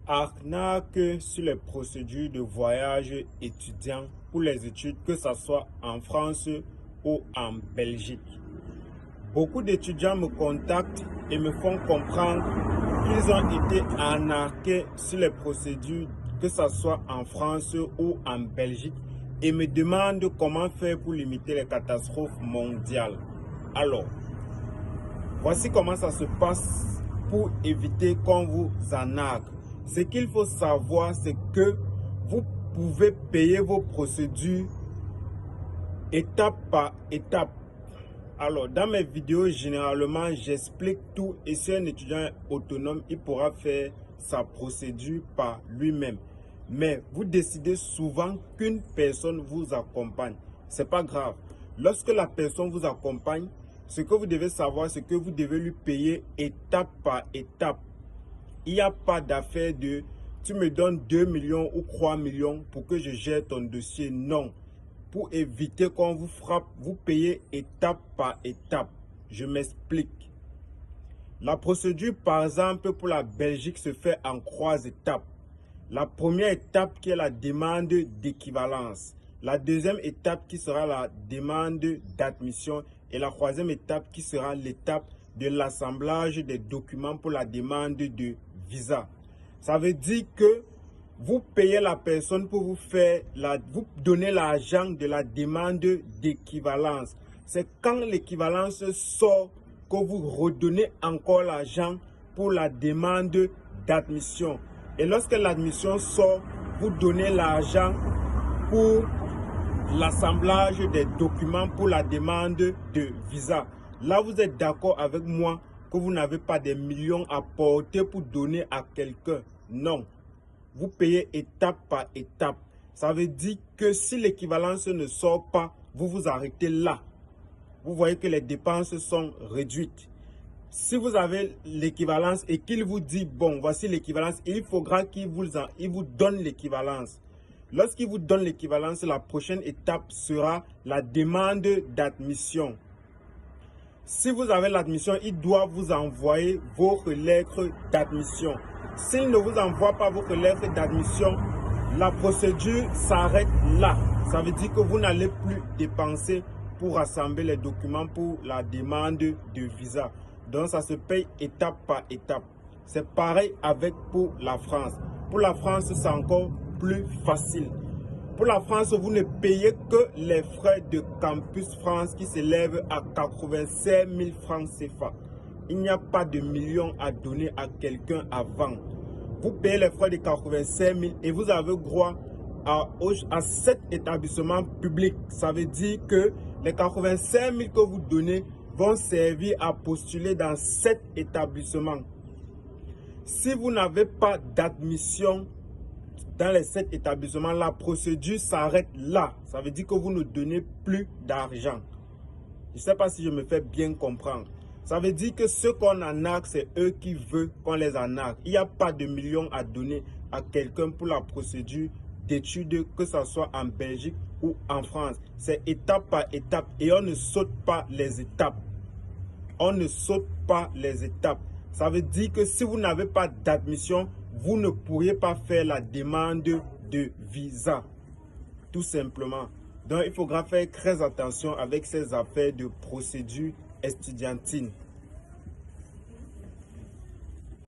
Arnaque sur les procédures de voyage étudiants pour les études, que ce soit en France ou en Belgique. Beaucoup d'étudiants me contactent et me font comprendre qu'ils ont été arnaqués sur les procédures, que ce soit en France ou en Belgique, et me demandent comment faire pour limiter les catastrophes mondiales. Alors, voici comment ça se passe pour éviter qu'on vous arnaque. Ce qu'il faut savoir, c'est que vous pouvez payer vos procédures étape par étape. Alors, dans mes vidéos, généralement, j'explique tout et si un étudiant est autonome, il pourra faire sa procédure par lui-même. Mais vous décidez souvent qu'une personne vous accompagne. C'est pas grave. Lorsque la personne vous accompagne, ce que vous devez savoir, c'est que vous devez lui payer étape par étape. Il n'y a pas d'affaire de « tu me donnes 2 millions ou 3 millions pour que je gère ton dossier ». Non. Pour éviter qu'on vous frappe, vous payez étape par étape. Je m'explique. La procédure, par exemple, pour la Belgique se fait en 3 étapes. La première étape qui est la demande d'équivalence. La deuxième étape qui sera la demande d'admission. Et la troisième étape qui sera l'étape de l'assemblage des documents pour la demande de visa. Ça veut dire que vous payez la personne pour vous donner l'argent de la demande d'équivalence. C'est quand l'équivalence sort que vous redonnez encore l'argent pour la demande d'admission. Et lorsque l'admission sort, vous donnez l'argent pour l'assemblage des documents pour la demande de visa. Là, vous êtes d'accord avec moi que vous n'avez pas des millions à porter pour donner à quelqu'un. Non. Vous payez étape par étape. Ça veut dire que si l'équivalence ne sort pas, vous vous arrêtez là. Vous voyez que les dépenses sont réduites. Si vous avez l'équivalence et qu'il vous dit, bon, voici l'équivalence, il faudra qu'il vous donne l'équivalence. Lorsqu'il vous donne l'équivalence, la prochaine étape sera la demande d'admission. Si vous avez l'admission, il doit vous envoyer votre lettre d'admission. S'il ne vous envoie pas votre lettre d'admission, la procédure s'arrête là. Ça veut dire que vous n'allez plus dépenser pour rassembler les documents pour la demande de visa. Donc, ça se paye étape par étape. C'est pareil pour la France. Pour la France, c'est encore plus facile. Pour la France, vous ne payez que les frais de Campus France qui s'élèvent à 96 000 francs CFA. Il n'y a pas de millions à donner à quelqu'un avant. Vous payez les frais de 85 000 et vous avez droit à 7 établissements publics. Ça veut dire que les 85 000 que vous donnez vont servir à postuler dans 7 établissements. Si vous n'avez pas d'admission dans les 7 établissements, la procédure s'arrête là. Ça veut dire que vous ne donnez plus d'argent. Je ne sais pas si je me fais bien comprendre. Ça veut dire que ceux qu'on arnaque, c'est eux qui veulent qu'on les arnaque. Il n'y a pas de millions à donner à quelqu'un pour la procédure d'études, que ce soit en Belgique ou en France. C'est étape par étape et on ne saute pas les étapes. On ne saute pas les étapes. Ça veut dire que si vous n'avez pas d'admission, vous ne pourriez pas faire la demande de visa. Tout simplement. Donc, il faudra faire très attention avec ces affaires de procédure estudiantine.